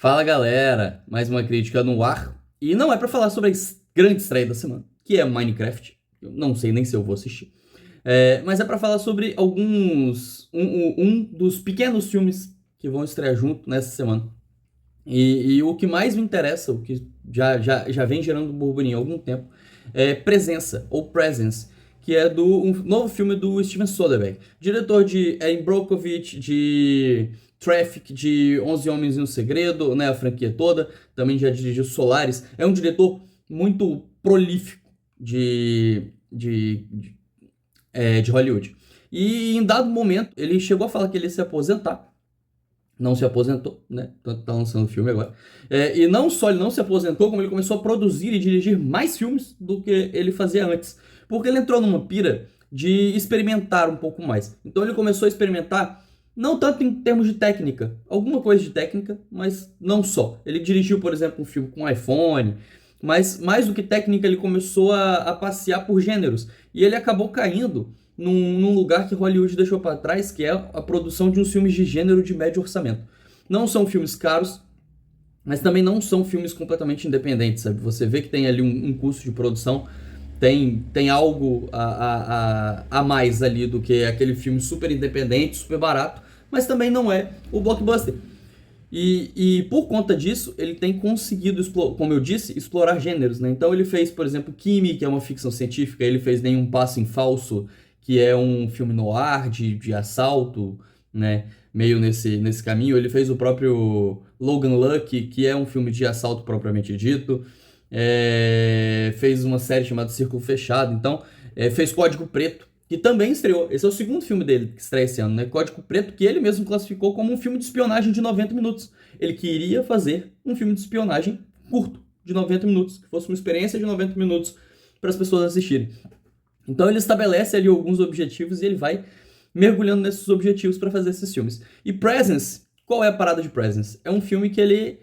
Fala galera, mais uma crítica no ar. E não é pra falar sobre a grande estreia da semana, que é Minecraft. Eu não sei nem se eu vou assistir. Mas é pra falar sobre um dos pequenos filmes que vão estrear junto nessa semana. E o que mais me interessa, o que já vem gerando burburinho há algum tempo, é Presença, ou Presence, que é do um novo filme do Steven Soderbergh, diretor de Erin Brockovich, de Traffic, de 11 Homens e um Segredo, né, a franquia toda, também já dirigiu Solaris. É um diretor muito prolífico de Hollywood. E em dado momento, ele chegou a falar que ele ia se aposentar. Não se aposentou, né? Tá lançando filme agora. E não só ele não se aposentou, como ele começou a produzir e dirigir mais filmes do que ele fazia antes. Porque ele entrou numa pira de experimentar um pouco mais. Então ele começou a experimentar, não tanto em termos de técnica, alguma coisa de técnica, mas não só. Ele dirigiu, por exemplo, um filme com iPhone, mas mais do que técnica, ele começou a passear por gêneros. E ele acabou caindo num lugar que Hollywood deixou para trás, que é a produção de uns filmes de gênero de médio orçamento. Não são filmes caros, mas também não são filmes completamente independentes, sabe? Você vê que tem ali um custo de produção, tem algo a mais ali do que aquele filme super independente, super barato, mas também não é o blockbuster. E por conta disso, ele tem conseguido, como eu disse, explorar gêneros, né? Então ele fez, por exemplo, Kimi, que é uma ficção científica, ele fez Nenhum Passo em Falso, que é um filme noir de assalto, né? Meio nesse caminho. Ele fez o próprio Logan Lucky, que é um filme de assalto propriamente dito. Fez uma série chamada Círculo Fechado. Então, fez Código Preto, que também estreou. Esse é o segundo filme dele que estreia esse ano, né? Código Preto, que ele mesmo classificou como um filme de espionagem de 90 minutos. Ele queria fazer um filme de espionagem curto, de 90 minutos, que fosse uma experiência de 90 minutos para as pessoas assistirem. Então ele estabelece ali alguns objetivos e ele vai mergulhando nesses objetivos para fazer esses filmes. E Presence, qual é a parada de Presence? É um filme que ele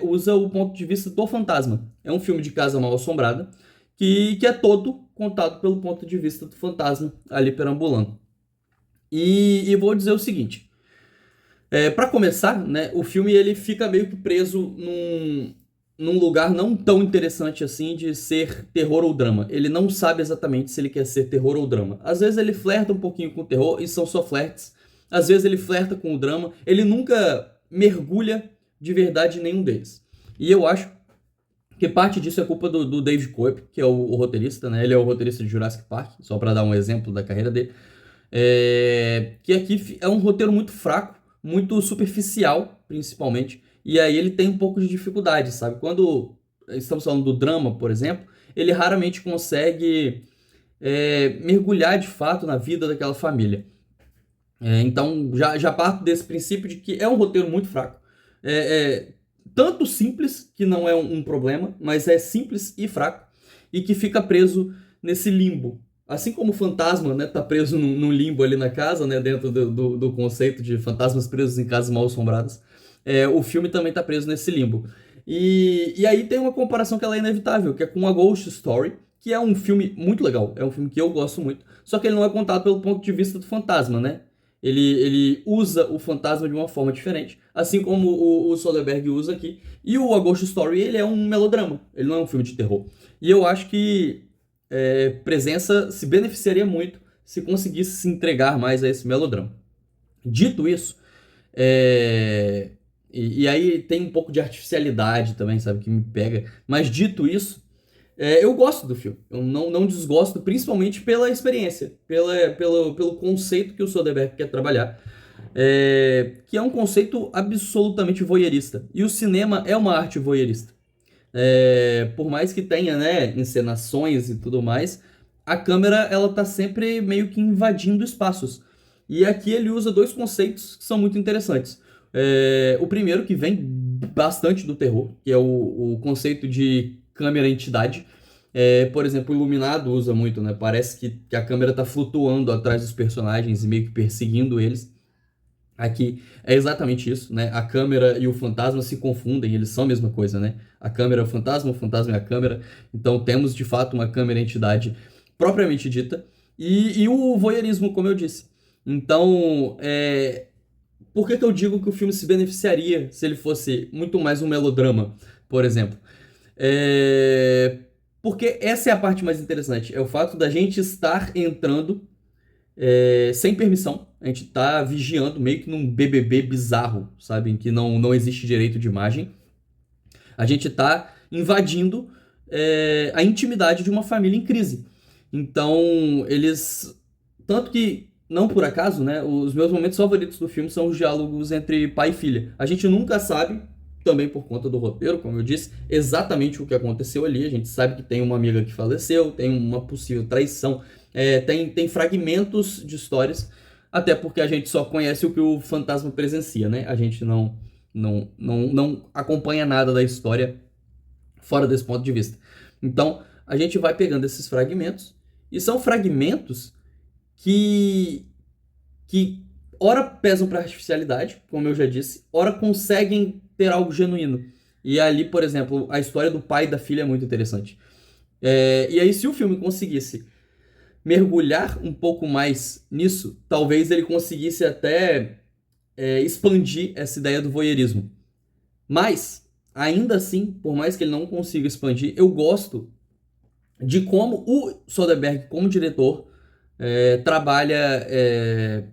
usa o ponto de vista do fantasma. É um filme de casa mal assombrada que é todo contado pelo ponto de vista do fantasma ali perambulando. E vou dizer o seguinte, para começar, né, o filme ele fica meio que preso num lugar não tão interessante assim de ser terror ou drama. Ele não sabe exatamente se ele quer ser terror ou drama. Às vezes ele flerta um pouquinho com o terror e são só flertes. Às vezes ele flerta com o drama. Ele nunca mergulha de verdade em nenhum deles. E eu acho que parte disso é culpa do David Cope, que é o roteirista, né? Ele é o roteirista de Jurassic Park, só para dar um exemplo da carreira dele. Que aqui é um roteiro muito fraco, muito superficial, principalmente. E aí ele tem um pouco de dificuldade, sabe? Quando estamos falando do drama, por exemplo, ele raramente consegue mergulhar de fato na vida daquela família. Então já parto desse princípio de que é um roteiro muito fraco. Tanto simples, que não é um problema, mas é simples e fraco, e que fica preso nesse limbo. Assim como o fantasma, né, tá preso num limbo ali na casa, né, dentro do conceito de fantasmas presos em casas mal assombradas, o filme também tá preso nesse limbo. E aí tem uma comparação que ela é inevitável, que é com a Ghost Story, que é um filme muito legal, é um filme que eu gosto muito, só que ele não é contado pelo ponto de vista do fantasma, né? Ele usa o fantasma de uma forma diferente, assim como o Soderbergh usa aqui. E o A Ghost Story, ele é um melodrama, ele não é um filme de terror. E eu acho que Presença se beneficiaria muito se conseguisse se entregar mais a esse melodrama. Dito isso, e aí tem um pouco de artificialidade também, sabe, que me pega. Mas dito isso, eu gosto do filme. Eu não desgosto, principalmente pela experiência, pelo conceito que o Soderbergh quer trabalhar. Que é um conceito absolutamente voyeurista. E o cinema é uma arte voyeurista. Por mais que tenha, né, encenações e tudo mais, a câmera ela tá sempre meio que invadindo espaços. E aqui ele usa dois conceitos que são muito interessantes. O primeiro, que vem bastante do terror, que é o conceito de câmera entidade. Por exemplo, o Iluminado usa muito, né? Parece que a câmera tá flutuando atrás dos personagens e meio que perseguindo eles. Aqui é exatamente isso, né? A câmera e o fantasma se confundem, eles são a mesma coisa, né? A câmera é o fantasma é a câmera. Então temos de fato uma câmera entidade propriamente dita. E o voyeurismo, como eu disse. Então, por que que eu digo que o filme se beneficiaria se ele fosse muito mais um melodrama, por exemplo? É, Porque essa é a parte mais interessante, é o fato da gente estar entrando sem permissão. A gente tá vigiando meio que num BBB bizarro, sabe? Em que não existe direito de imagem. A gente tá invadindo a intimidade de uma família em crise. Então, eles. Tanto que, não por acaso, né? Os meus momentos favoritos do filme são os diálogos entre pai e filha. A gente nunca sabe, também por conta do roteiro, como eu disse, exatamente o que aconteceu ali. A gente sabe que tem uma amiga que faleceu, tem uma possível traição, tem fragmentos de histórias, até porque a gente só conhece o que o fantasma presencia, né? A gente não acompanha nada da história fora desse ponto de vista. Então, a gente vai pegando esses fragmentos, e são fragmentos que, que ora pesam para artificialidade, como eu já disse, ora conseguem ter algo genuíno. E ali, por exemplo, a história do pai e da filha é muito interessante. E aí, se o filme conseguisse mergulhar um pouco mais nisso, talvez ele conseguisse até expandir essa ideia do voyeurismo. Mas, ainda assim, por mais que ele não consiga expandir, eu gosto de como o Soderbergh, como diretor, trabalha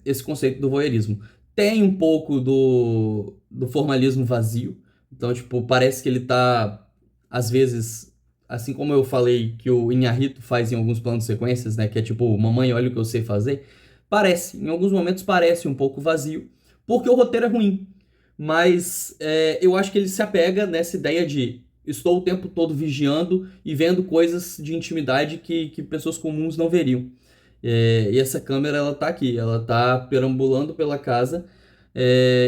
esse conceito do voyeurismo. Tem um pouco do formalismo vazio. Então, tipo, parece que ele tá, às vezes, assim como eu falei que o Inharrito faz em alguns planos de sequências, né? Que é tipo, mamãe, olha o que eu sei fazer. Parece, em alguns momentos parece um pouco vazio, porque o roteiro é ruim. Mas eu acho que ele se apega nessa ideia de estou o tempo todo vigiando e vendo coisas de intimidade que pessoas comuns não veriam. E essa câmera, ela tá aqui, ela tá perambulando pela casa,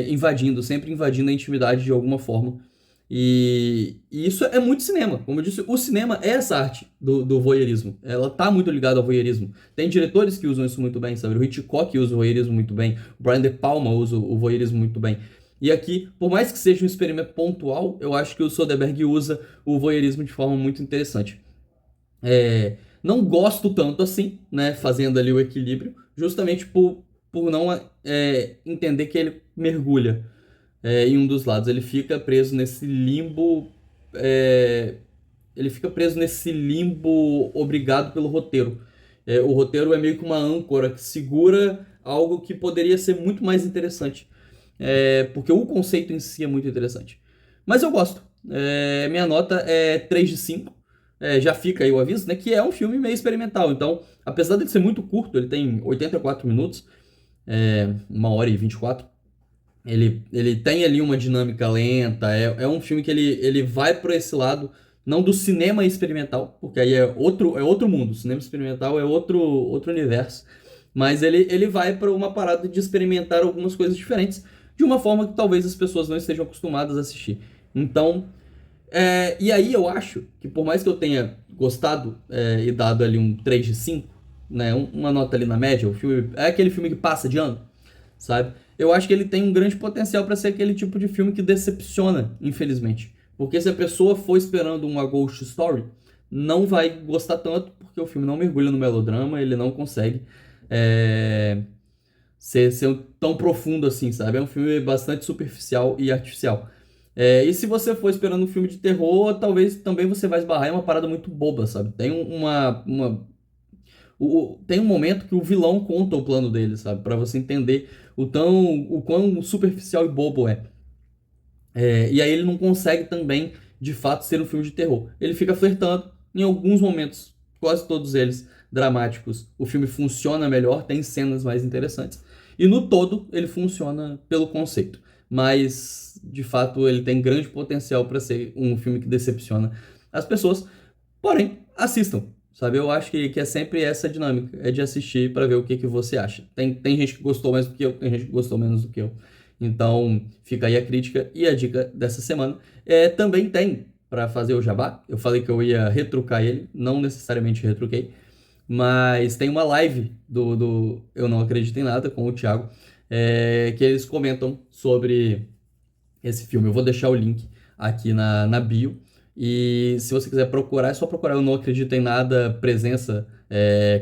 invadindo, sempre invadindo a intimidade de alguma forma. E isso é muito cinema. Como eu disse, o cinema é essa arte do voyeurismo. Ela tá muito ligada ao voyeurismo. Tem diretores que usam isso muito bem, sabe? O Hitchcock usa o voyeurismo muito bem. O Brian De Palma usa o voyeurismo muito bem. E aqui, por mais que seja um experimento pontual, eu acho que o Soderbergh usa o voyeurismo de forma muito interessante. Não gosto tanto assim, né? Fazendo ali o equilíbrio, justamente por não entender que ele mergulha em um dos lados. Ele fica preso nesse limbo. Ele fica preso nesse limbo obrigado pelo roteiro. O roteiro é meio que uma âncora que segura algo que poderia ser muito mais interessante. Porque o conceito em si é muito interessante. Mas eu gosto. Minha nota é 3 de 5. Já fica aí o aviso, né? Que é um filme meio experimental. Então, apesar de ser muito curto, ele tem 84 minutos, 1 hora e 24. Ele tem ali uma dinâmica lenta. É um filme que ele vai para esse lado, não do cinema experimental, porque aí é outro mundo. O cinema experimental é outro universo. Mas ele vai para uma parada de experimentar algumas coisas diferentes, de uma forma que talvez as pessoas não estejam acostumadas a assistir. Então, e aí eu acho que por mais que eu tenha gostado e dado ali um 3 de 5, né, uma nota ali na média, o filme é aquele filme que passa de ano, sabe? Eu acho que ele tem um grande potencial para ser aquele tipo de filme que decepciona, infelizmente. Porque se a pessoa for esperando uma ghost story, não vai gostar tanto, porque o filme não mergulha no melodrama, ele não consegue ser tão profundo assim, sabe? É um filme bastante superficial e artificial. E se você for esperando um filme de terror, talvez também você vai esbarrar em uma parada muito boba, sabe? Tem um momento que o vilão conta o plano dele, sabe? Pra você entender o quão superficial e bobo é. E aí ele não consegue também, de fato, ser um filme de terror. Ele fica flertando em alguns momentos, quase todos eles dramáticos. O filme funciona melhor, tem cenas mais interessantes. E no todo, ele funciona pelo conceito. Mas, de fato, ele tem grande potencial para ser um filme que decepciona as pessoas. Porém, assistam, sabe? Eu acho que é sempre essa dinâmica, é de assistir para ver o que você acha. Tem gente que gostou mais do que eu, tem gente que gostou menos do que eu. Então, fica aí a crítica e a dica dessa semana. Também tem, para fazer o jabá, eu falei que eu ia retrucar ele, não necessariamente retruquei, mas tem uma live do Eu Não Acredito em Nada com o Thiago, que eles comentam sobre esse filme. Eu vou deixar o link aqui na bio. E se você quiser procurar, é só procurar Eu Não Acredito em Nada, presença,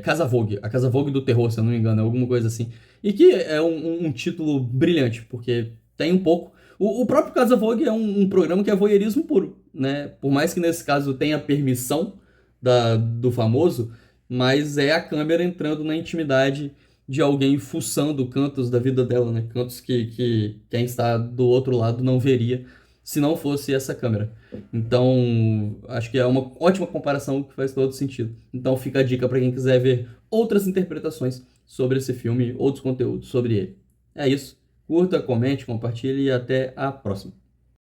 Casa Vogue. A Casa Vogue do terror, se eu não me engano, é alguma coisa assim. E que é um título brilhante, porque tem um pouco. O próprio Casa Vogue é um programa que é voyeurismo puro, né? Por mais que nesse caso tenha permissão do famoso, mas é a câmera entrando na intimidade de alguém fuçando cantos da vida dela, né? Cantos que quem está do outro lado não veria se não fosse essa câmera. Então, acho que é uma ótima comparação que faz todo sentido. Então, fica a dica para quem quiser ver outras interpretações sobre esse filme, outros conteúdos sobre ele. É isso. Curta, comente, compartilhe e até a próxima.